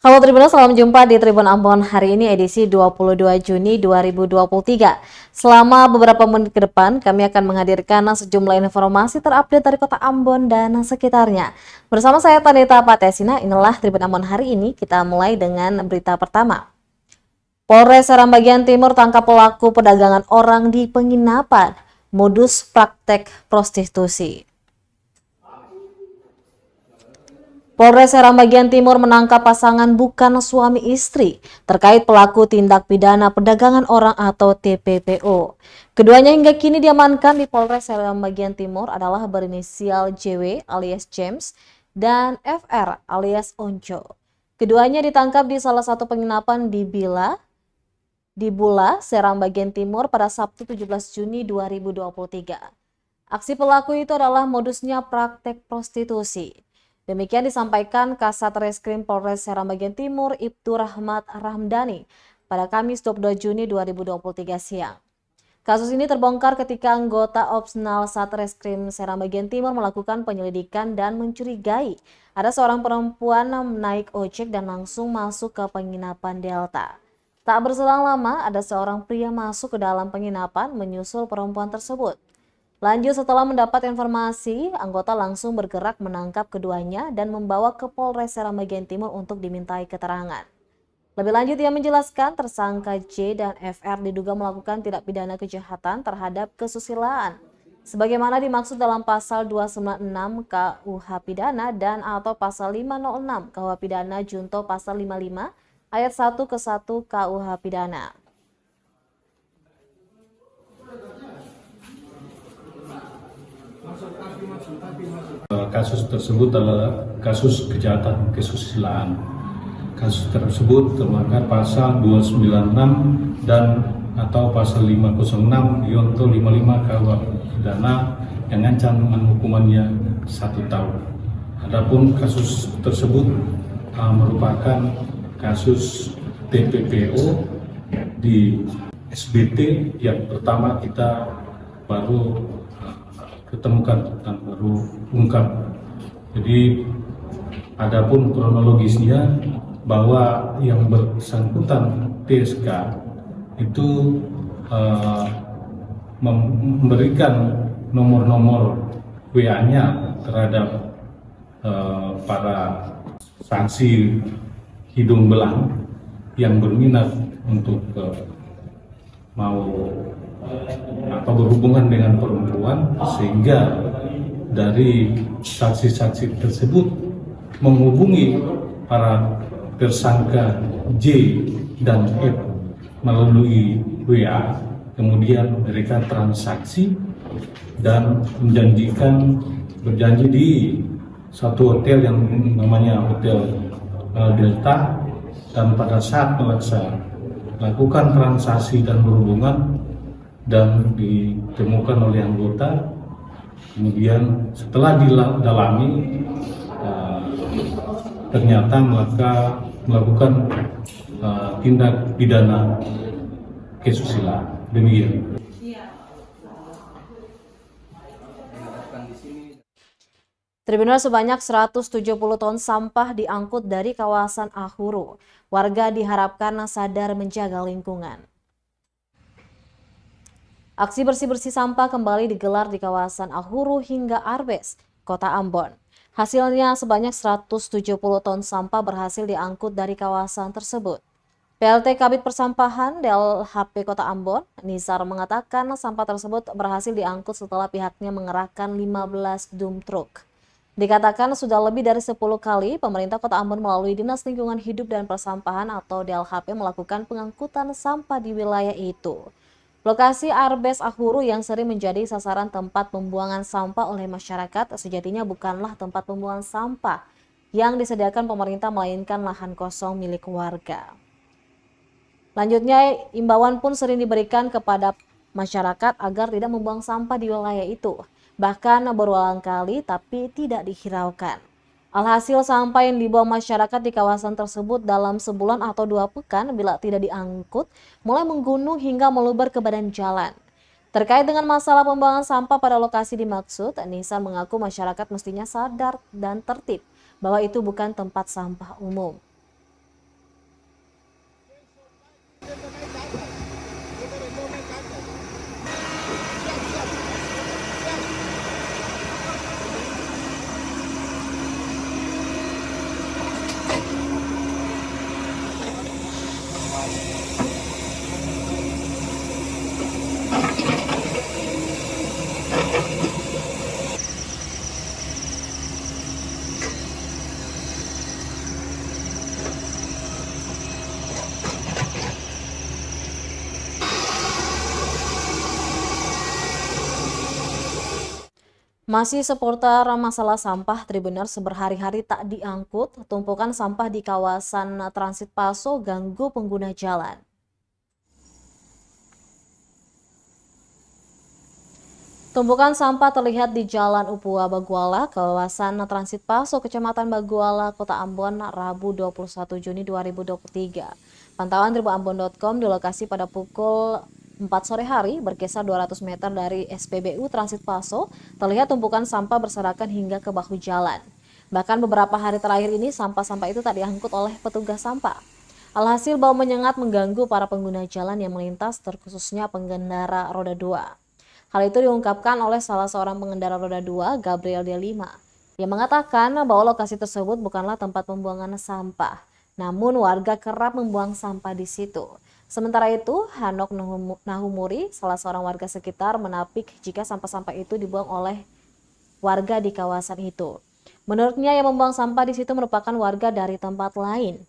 Halo Tribuners, salam jumpa di Tribun Ambon hari ini edisi 22 Juni 2023. Selama beberapa menit ke depan, kami akan menghadirkan sejumlah informasi terupdate dari kota Ambon dan sekitarnya. Bersama saya Tanita Patesina, inilah Tribun Ambon hari ini. Kita mulai dengan berita pertama. Polres Seram Bagian Timur tangkap pelaku perdagangan orang di penginapan, modus praktek prostitusi. Polres Serang Bagian Timur menangkap pasangan bukan suami istri terkait pelaku tindak pidana perdagangan orang atau TPPO. Keduanya hingga kini diamankan di Polres Serang Bagian Timur adalah berinisial JW alias James dan FR alias Onco. Keduanya ditangkap di salah satu penginapan di Bula, Serang Bagian Timur pada Sabtu 17 Juni 2023. Aksi pelaku itu adalah modusnya praktek prostitusi. Demikian disampaikan Kasat Reskrim Polres Serang Bagian Timur Ibtu Rahmat Ramdhani pada Kamis 22 Juni 2023 siang. Kasus ini terbongkar ketika anggota Opsnal Satreskrim Serang Bagian Timur melakukan penyelidikan dan mencurigai ada seorang perempuan naik ojek dan langsung masuk ke penginapan Delta. Tak berselang lama, ada seorang pria masuk ke dalam penginapan menyusul perempuan tersebut. Lanjut, setelah mendapat informasi, anggota langsung bergerak menangkap keduanya dan membawa ke Polres Serang Bagian Timur untuk dimintai keterangan. Lebih lanjut, ia menjelaskan tersangka J dan FR diduga melakukan tindak pidana kejahatan terhadap kesusilaan, sebagaimana dimaksud dalam pasal 296 KUH Pidana dan atau pasal 506 KUH Pidana junto pasal 55 ayat 1 ke 1 KUH Pidana. Kasus tersebut adalah kasus kejahatan kesusilaan. Kasus tersebut termakan pasal 296 dan atau pasal 506 Yonto 55 KUH Pidana dengan ancaman hukumannya 1 tahun. Adapun kasus tersebut merupakan kasus TPPO di SBT yang pertama kita baru ketemukan dan baru ungkap. Jadi adapun kronologisnya bahwa yang bersangkutan TSK itu memberikan nomor-nomor WA-nya terhadap para saksi hidung belang yang berminat untuk mau atau berhubungan dengan perempuan, sehingga dari saksi-saksi tersebut menghubungi para tersangka J dan F melalui WA, kemudian mereka transaksi dan berjanji di satu hotel yang namanya Hotel Delta, dan pada saat melakukan transaksi dan berhubungan dan ditemukan oleh anggota, kemudian setelah didalami ternyata melakukan tindak pidana kesusilaan. Demikian. Tribuners, sebanyak 170 ton sampah diangkut dari kawasan Ahuru. Warga diharapkan sadar menjaga lingkungan. Aksi bersih-bersih sampah kembali digelar di kawasan Ahuru hingga Arbes, Kota Ambon. Hasilnya sebanyak 170 ton sampah berhasil diangkut dari kawasan tersebut. PLT Kabid Persampahan DLHP Kota Ambon, Nizar, mengatakan sampah tersebut berhasil diangkut setelah pihaknya mengerahkan 15 dump truk. Dikatakan sudah lebih dari 10 kali pemerintah Kota Ambon melalui Dinas Lingkungan Hidup dan Persampahan atau DLHP melakukan pengangkutan sampah di wilayah itu. Lokasi Arbes Ahuru yang sering menjadi sasaran tempat pembuangan sampah oleh masyarakat sejatinya bukanlah tempat pembuangan sampah yang disediakan pemerintah, melainkan lahan kosong milik warga. Lanjutnya, imbauan pun sering diberikan kepada masyarakat agar tidak membuang sampah di wilayah itu, bahkan berulang kali tapi tidak dihiraukan. Alhasil, sampah yang dibuang masyarakat di kawasan tersebut dalam sebulan atau 2 pekan bila tidak diangkut mulai menggunung hingga meluber ke badan jalan. Terkait dengan masalah pembuangan sampah pada lokasi dimaksud, Nisa mengaku masyarakat mestinya sadar dan tertib bahwa itu bukan tempat sampah umum. Masih seputar masalah sampah, Tribuners berhari-hari tak diangkut, tumpukan sampah di kawasan transit Paso ganggu pengguna jalan. Tumpukan sampah terlihat di Jalan Upua Baguala, kawasan transit Paso, Kecamatan Baguala, Kota Ambon, Rabu 21 Juni 2023. Pantauan tribuambon.com di lokasi pada pukul 4 sore hari berkisar 200 meter dari SPBU Transit Paso, terlihat tumpukan sampah berserakan hingga ke bahu jalan. Bahkan beberapa hari terakhir ini sampah-sampah itu tak diangkut oleh petugas sampah. Alhasil bau menyengat mengganggu para pengguna jalan yang melintas, terkhususnya pengendara roda 2. Hal itu diungkapkan oleh salah seorang pengendara roda 2, Gabriel D5, yang mengatakan bahwa lokasi tersebut bukanlah tempat pembuangan sampah, namun warga kerap membuang sampah di situ. Sementara itu, Hanok Nahumuri, salah seorang warga sekitar, menapik jika sampah-sampah itu dibuang oleh warga di kawasan itu. Menurutnya, yang membuang sampah di situ merupakan warga dari tempat lain.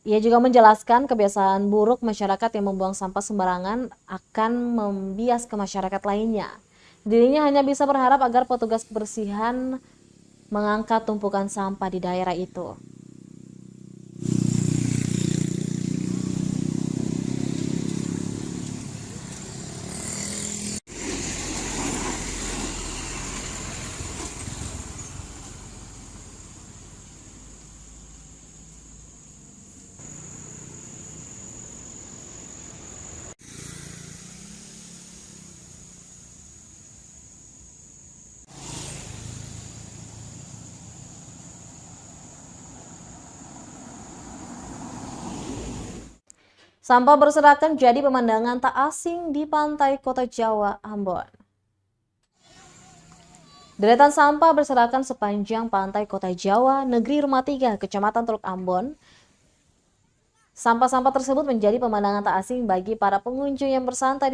Ia juga menjelaskan kebiasaan buruk masyarakat yang membuang sampah sembarangan akan membias ke masyarakat lainnya. Dirinya hanya bisa berharap agar petugas kebersihan mengangkat tumpukan sampah di daerah itu. Sampah berserakan jadi pemandangan tak asing di pantai Kota Jawa, Ambon. Deretan sampah berserakan sepanjang pantai Kota Jawa, Negeri Rumah 3, Kecamatan Teluk Ambon. Sampah-sampah tersebut menjadi pemandangan tak asing bagi para pengunjung yang bersantai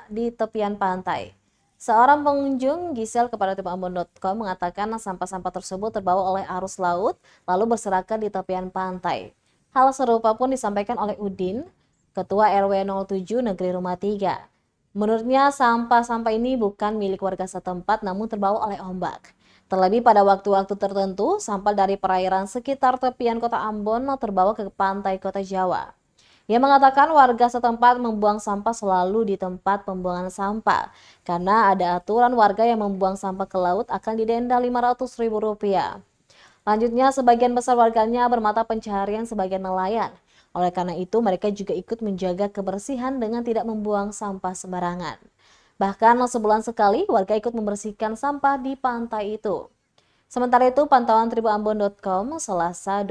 di tepian pantai. Seorang pengunjung, Gisel, kepada tribuambon.com mengatakan sampah-sampah tersebut terbawa oleh arus laut lalu berserakan di tepian pantai. Hal serupa pun disampaikan oleh Udin, Ketua RW 07 Negeri Rumah 3. Menurutnya sampah-sampah ini bukan milik warga setempat namun terbawa oleh ombak. Terlebih pada waktu-waktu tertentu, sampah dari perairan sekitar tepian Kota Ambon terbawa ke pantai Kota Jawa. Ia mengatakan warga setempat membuang sampah selalu di tempat pembuangan sampah karena ada aturan warga yang membuang sampah ke laut akan didenda Rp500.000. Lanjutnya, sebagian besar warganya bermata pencaharian sebagai nelayan. Oleh karena itu, mereka juga ikut menjaga kebersihan dengan tidak membuang sampah sembarangan. Bahkan sebulan sekali, warga ikut membersihkan sampah di pantai itu. Sementara itu, pantauan tribuambon.com Selasa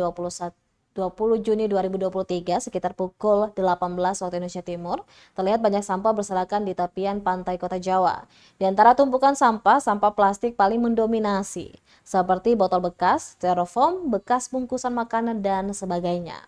20 Juni 2023 sekitar pukul 18 waktu Indonesia Timur, terlihat banyak sampah berserakan di tepian pantai Kota Jawa. Di antara tumpukan sampah, sampah plastik paling mendominasi, seperti botol bekas, styrofoam, bekas bungkusan makanan, dan sebagainya.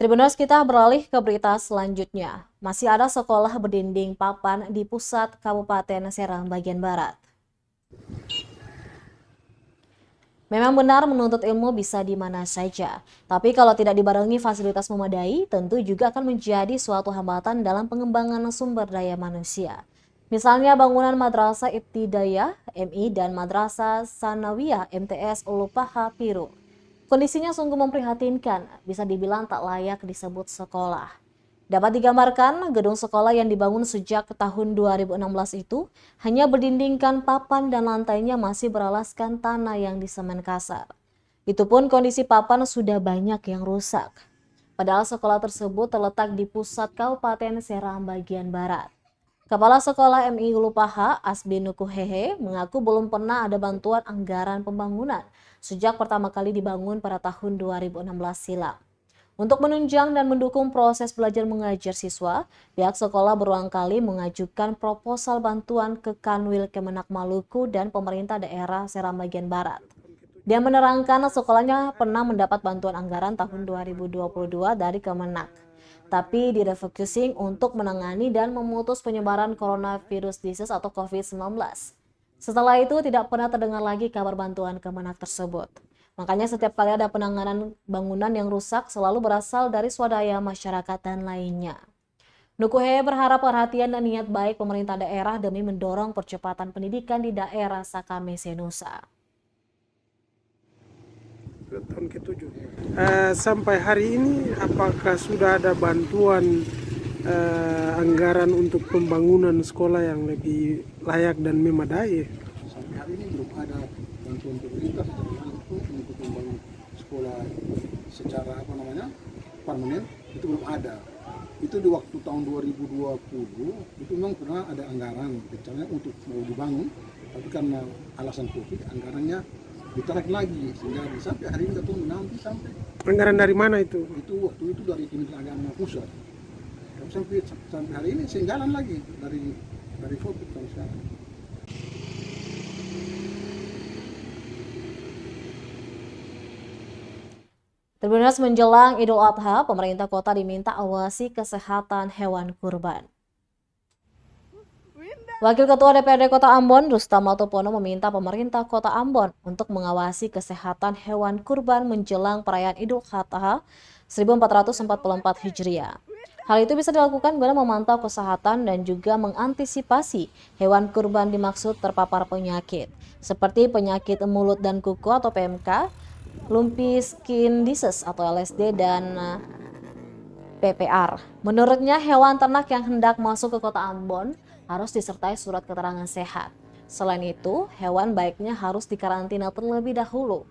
Tribuners, kita beralih ke berita selanjutnya. Masih ada sekolah berdinding papan di pusat Kabupaten Serang bagian barat. Memang benar menuntut ilmu bisa di mana saja, tapi kalau tidak dibarengi fasilitas memadai, tentu juga akan menjadi suatu hambatan dalam pengembangan sumber daya manusia. Misalnya bangunan Madrasah Ibtidaiyah MI dan Madrasah Sanawiyah MTS Ulupaha Piru. Kondisinya sungguh memprihatinkan, bisa dibilang tak layak disebut sekolah. Dapat digambarkan, gedung sekolah yang dibangun sejak tahun 2016 itu hanya berdindingkan papan dan lantainya masih beralaskan tanah yang disemen kasar. Itu pun kondisi papan sudah banyak yang rusak. Padahal sekolah tersebut terletak di pusat Kabupaten Serang bagian barat. Kepala Sekolah MI Ulupaha, Asbi Nukuhehe, mengaku belum pernah ada bantuan anggaran pembangunan sejak pertama kali dibangun pada tahun 2016 silam. Untuk menunjang dan mendukung proses belajar mengajar siswa, pihak sekolah berulang kali mengajukan proposal bantuan ke Kanwil Kemenak Maluku dan pemerintah daerah Seram bagian Barat. Dia menerangkan sekolahnya pernah mendapat bantuan anggaran tahun 2022 dari Kemenak, tapi direfocusing untuk menangani dan memutus penyebaran coronavirus disease atau COVID-19. Setelah itu tidak pernah terdengar lagi kabar bantuan Kemenak tersebut. Makanya setiap kali ada penanganan bangunan yang rusak selalu berasal dari swadaya masyarakat dan lainnya. Nukuhe berharap perhatian dan niat baik pemerintah daerah demi mendorong percepatan pendidikan di daerah Sakamese Nusa. Tahun ke-7. Sampai hari ini apakah sudah ada bantuan anggaran untuk pembangunan sekolah yang lebih layak dan memadai? Sampai hari ini belum ada bantuan pemerintah secara langsung untuk membangun sekolah secara permanen, itu belum ada. Itu di waktu tahun 2020 itu memang pernah ada anggaran rencananya untuk mau dibangun, tapi karena alasan Covid anggarannya ditarik lagi sehingga sampai hari ini ketemu nanti sampai. Anggaran dari mana itu? Itu waktu itu dari Kementerian Agama pusat. Tapi sampai hari ini senggalan lagi dari Covid sampai sekarang. Terbinas menjelang Idul Adha, pemerintah kota diminta awasi kesehatan hewan kurban. Wakil Ketua DPRD Kota Ambon, Rustam Latopono meminta pemerintah Kota Ambon untuk mengawasi kesehatan hewan kurban menjelang perayaan Idul Adha 1444 Hijriah. Hal itu bisa dilakukan guna memantau kesehatan dan juga mengantisipasi hewan kurban dimaksud terpapar penyakit, seperti penyakit mulut dan kuku atau PMK, lumpy skin disease atau LSD, dan PPR. Menurutnya, hewan ternak yang hendak masuk ke Kota Ambon harus disertai surat keterangan sehat. Selain itu, hewan baiknya harus dikarantina terlebih dahulu.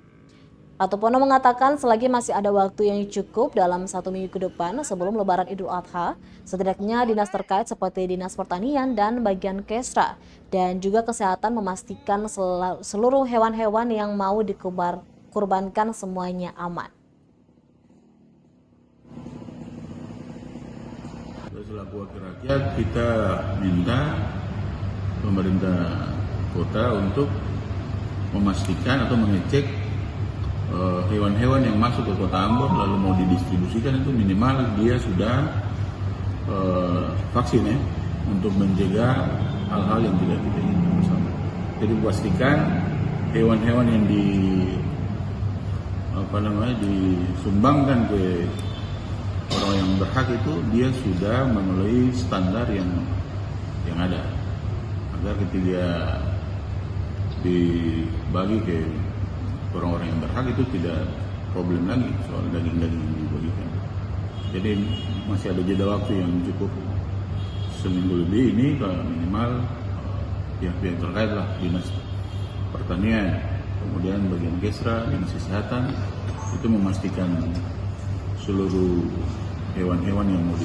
Latopono mengatakan selagi masih ada waktu yang cukup dalam 1 minggu ke depan sebelum Lebaran Idul Adha, setidaknya dinas terkait seperti Dinas Pertanian dan bagian Kesra dan juga kesehatan memastikan seluruh hewan-hewan yang mau dikurbankan semuanya aman. Selaku wakil rakyat, kita minta pemerintah kota untuk memastikan atau mengecek hewan-hewan yang masuk ke Kota Ambon lalu mau didistribusikan itu minimal dia sudah vaksin ya, untuk mencegah hal-hal yang tidak kita inginkan bersama. Jadi pastikan hewan-hewan yang disumbangkan ke orang yang berhak itu dia sudah memenuhi standar yang ada, agar ketika dibagi ke orang-orang yang berhak itu tidak problem lagi soal daging-daging yang dibagikan. Jadi masih ada jeda waktu yang cukup seminggu lebih ini, minimal pihak-pihak terkait lah, Dinas Pertanian, kemudian bagian Kesra, Dinas Kesehatan itu memastikan seluruh hewan-hewan yang mau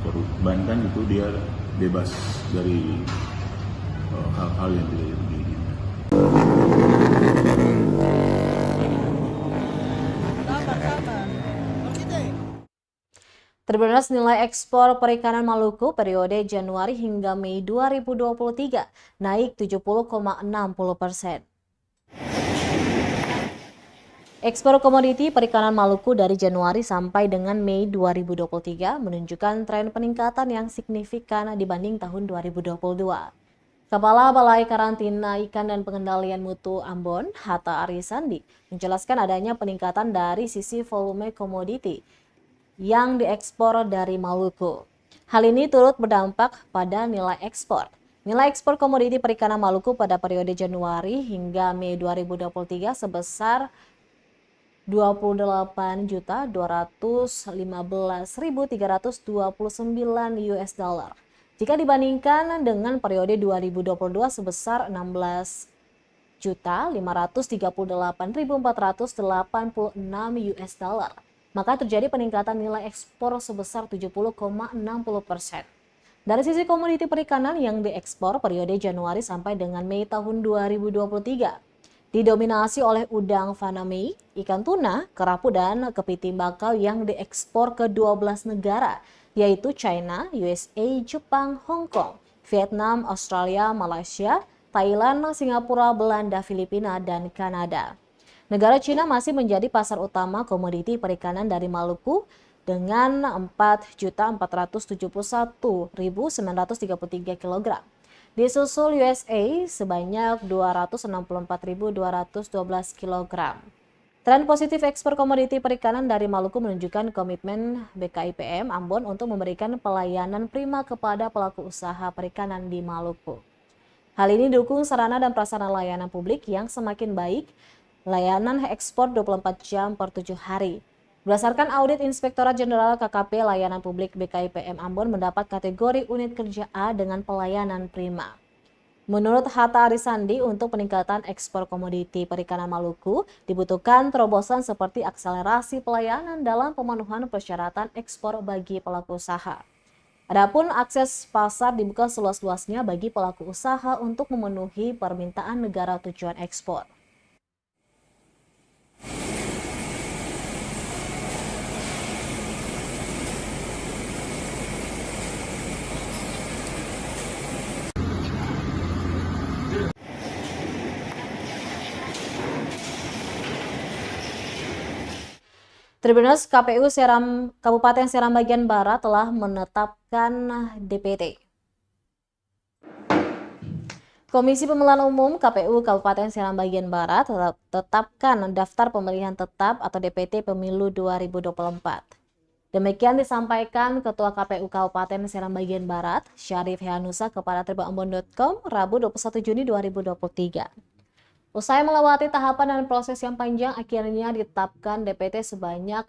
dikorbankan itu dia bebas dari hal-hal yang tidak diinginkan. Terbinas nilai ekspor perikanan Maluku periode Januari hingga Mei 2023 naik 70,60%. Ekspor komoditi perikanan Maluku dari Januari sampai dengan Mei 2023 menunjukkan tren peningkatan yang signifikan dibanding tahun 2022. Kepala Balai Karantina Ikan dan Pengendalian Mutu Ambon, Hatta Arisandi, menjelaskan adanya peningkatan dari sisi volume komoditi yang diekspor dari Maluku. Hal ini turut berdampak pada nilai ekspor. Nilai ekspor komoditi perikanan Maluku pada periode Januari hingga Mei 2023 sebesar 28.215.329 US dollar. Jika dibandingkan dengan periode 2022 sebesar 16.538.486 US dollar, maka terjadi peningkatan nilai ekspor sebesar 70,60%. Dari sisi komoditi perikanan yang diekspor periode Januari sampai dengan Mei tahun 2023, didominasi oleh udang faname, ikan tuna, kerapu, dan kepiting bakau yang diekspor ke 12 negara, yaitu China, USA, Jepang, Hong Kong, Vietnam, Australia, Malaysia, Thailand, Singapura, Belanda, Filipina, dan Kanada. Negara Cina masih menjadi pasar utama komoditi perikanan dari Maluku dengan 4.471.933 kg. Disusul USA sebanyak 264.212 kg. Tren positif ekspor komoditi perikanan dari Maluku menunjukkan komitmen BKIPM Ambon untuk memberikan pelayanan prima kepada pelaku usaha perikanan di Maluku. Hal ini didukung sarana dan prasarana layanan publik yang semakin baik, layanan ekspor 24 jam per 7 hari. Berdasarkan audit Inspektorat Jenderal KKP Layanan Publik BKIPM Ambon mendapat kategori unit kerja A dengan pelayanan prima. Menurut Hatta Arisandi, untuk peningkatan ekspor komoditi perikanan Maluku dibutuhkan terobosan seperti akselerasi pelayanan dalam pemenuhan persyaratan ekspor bagi pelaku usaha. Adapun akses pasar dibuka seluas-luasnya bagi pelaku usaha untuk memenuhi permintaan negara tujuan ekspor. Tribunus KPU Kabupaten Seram bagian Barat telah menetapkan DPT. Komisi Pemilihan Umum KPU Kabupaten Seram bagian Barat tetapkan daftar pemilihan tetap atau DPT Pemilu 2024. Demikian disampaikan Ketua KPU Kabupaten Seram bagian Barat, Syarif Hehanusa kepada tribunambon.com Rabu 21 Juni 2023. Usai melewati tahapan dan proses yang panjang, akhirnya ditetapkan DPT sebanyak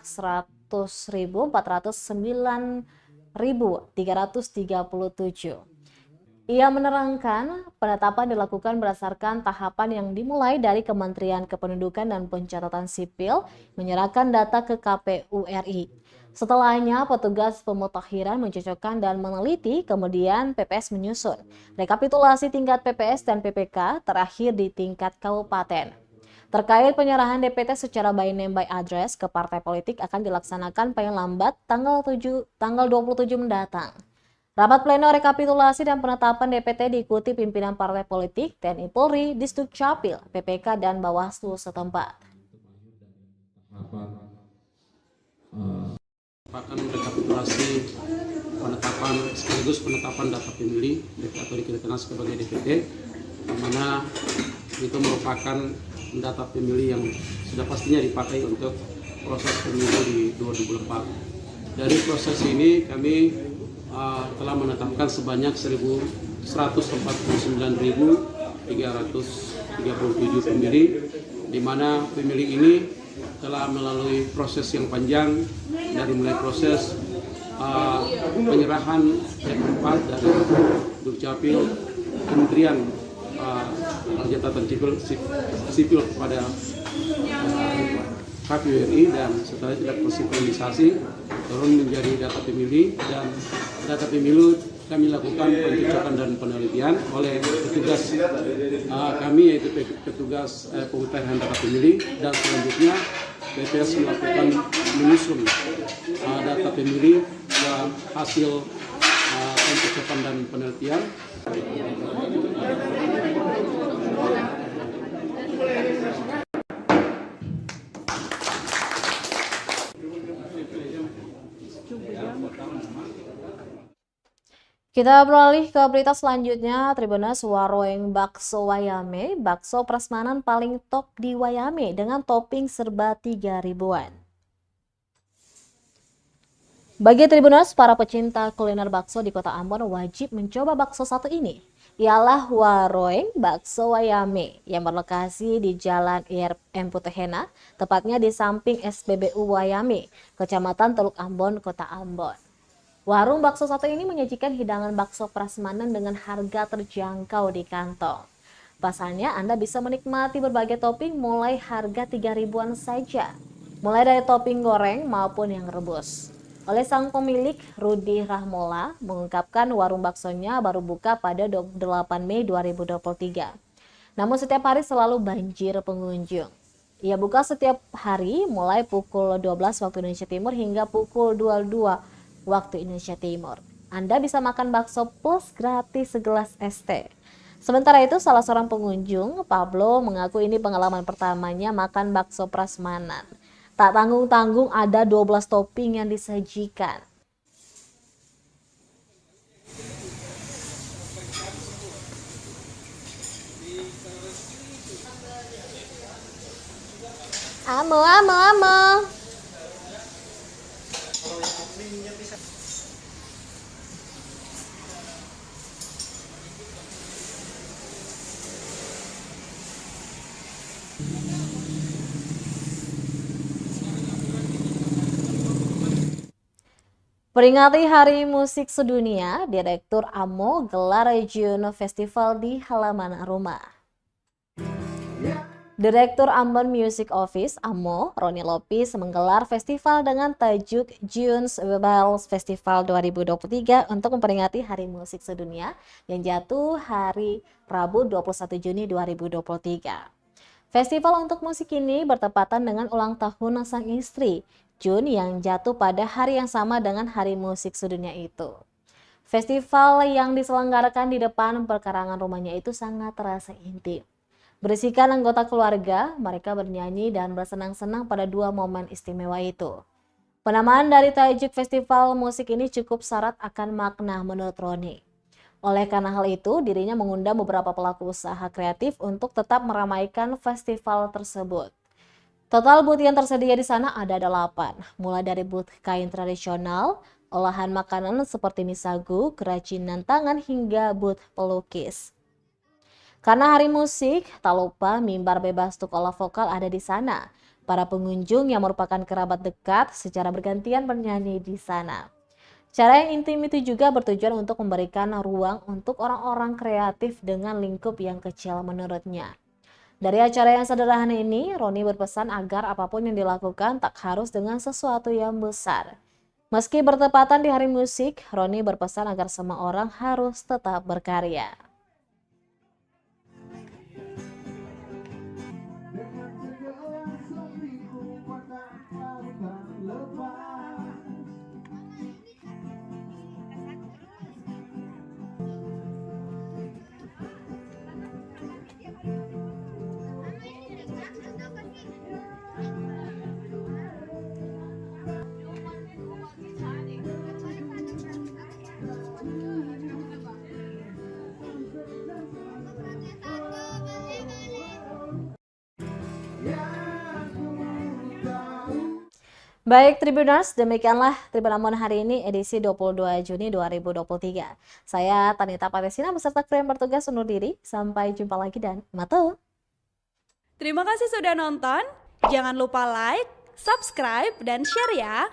100.409.337. Ia menerangkan penetapan dilakukan berdasarkan tahapan yang dimulai dari Kementerian Kependudukan dan Pencatatan Sipil menyerahkan data ke KPU RI. Setelahnya, petugas pemutakhiran mencocokkan dan meneliti, kemudian PPS menyusun. Rekapitulasi tingkat PPS dan PPK terakhir di tingkat kabupaten. Terkait penyerahan DPT secara by name by address ke partai politik akan dilaksanakan paling lambat tanggal 27 mendatang. Rapat pleno rekapitulasi dan penetapan DPT diikuti pimpinan partai politik, TNI Polri, Disduk Capil, PPK, dan Bawaslu setempat. Merupakan rekapitulasi penetapan sekaligus penetapan data pemilih atau dikenal sebagai DPT, di mana itu merupakan data pemilih yang sudah pastinya dipakai untuk proses pemilu di 2024. Dari proses ini kami telah menetapkan sebanyak 149.337 pemilih, di mana pemilih ini telah melalui proses yang panjang dari mulai proses penyerahan F4 dari Dukcapil, Kementerian Pencatatan Sipil kepada KPU RI, dan setelah itu tersinkronisasi turun menjadi data pemilih, dan data pemilu kami lakukan pencocokan dan penelitian oleh petugas kami, yaitu petugas pemutahiran data pemilih, dan selanjutnya PPS melakukan menyusun data pemilih dan hasil pencocokan dan penelitian. Kita beralih ke berita selanjutnya. Tribunus Waroeng Bakso Wayame, bakso prasmanan paling top di Wayame dengan topping serba 3.000-an. Bagi Tribunus, para pecinta kuliner bakso di Kota Ambon wajib mencoba bakso satu ini. Ialah Waroeng Bakso Wayame yang berlokasi di Jalan IRM Putehena, tepatnya di samping SPBU Wayame, Kecamatan Teluk Ambon, Kota Ambon. Warung bakso satu ini menyajikan hidangan bakso prasmanan dengan harga terjangkau di kantong. Pasalnya Anda bisa menikmati berbagai topping mulai harga 3.000-an saja, mulai dari topping goreng maupun yang rebus. Oleh sang pemilik, Rudi Rahmola, mengungkapkan warung baksonya baru buka pada 28 Mei 2023. Namun setiap hari selalu banjir pengunjung. Ia buka setiap hari mulai pukul 12 waktu Indonesia Timur hingga pukul 22 waktu Indonesia Timur. Anda bisa makan bakso plus gratis segelas es teh. Sementara itu, salah seorang pengunjung, Pablo, mengaku ini pengalaman pertamanya makan bakso prasmanan. Tak tanggung-tanggung ada 12 topping yang disajikan. Amo, amo, amo. Peringati Hari Musik Sedunia, Direktur AMO gelar Juno Festival di halaman rumah. Direktur Ambon Music Office AMO, Roni Lopis, menggelar festival dengan tajuk June's Bells Festival 2023 untuk memperingati Hari Musik Sedunia yang jatuh hari Rabu 21 Juni 2023. Festival untuk musik ini bertepatan dengan ulang tahun sang istri, Jun, yang jatuh pada hari yang sama dengan Hari Musik Sedunia itu. Festival yang diselenggarakan di depan perkarangan rumahnya itu sangat terasa intim. Berisikan anggota keluarga, mereka bernyanyi dan bersenang-senang pada dua momen istimewa itu. Penamaan dari tajuk festival musik ini cukup syarat akan makna menurut Roni. Oleh karena hal itu, dirinya mengundang beberapa pelaku usaha kreatif untuk tetap meramaikan festival tersebut. Total booth yang tersedia di sana ada 8, mulai dari booth kain tradisional, olahan makanan seperti mie sagu, kerajinan tangan hingga booth pelukis. Karena hari musik, tak lupa mimbar bebas Tukola vokal ada di sana. Para pengunjung yang merupakan kerabat dekat secara bergantian bernyanyi di sana. Cara yang intim itu juga bertujuan untuk memberikan ruang untuk orang-orang kreatif dengan lingkup yang kecil menurutnya. Dari acara yang sederhana ini, Roni berpesan agar apapun yang dilakukan tak harus dengan sesuatu yang besar. Meski bertepatan di hari musik, Roni berpesan agar semua orang harus tetap berkarya. Baik Tribuners, demikianlah Tribun Ambon hari ini edisi 22 Juni 2023. Saya Tanita Patesina beserta kru yang bertugas undur diri. Sampai jumpa lagi dan matur. Terima kasih sudah nonton. Jangan lupa like, subscribe, dan share ya.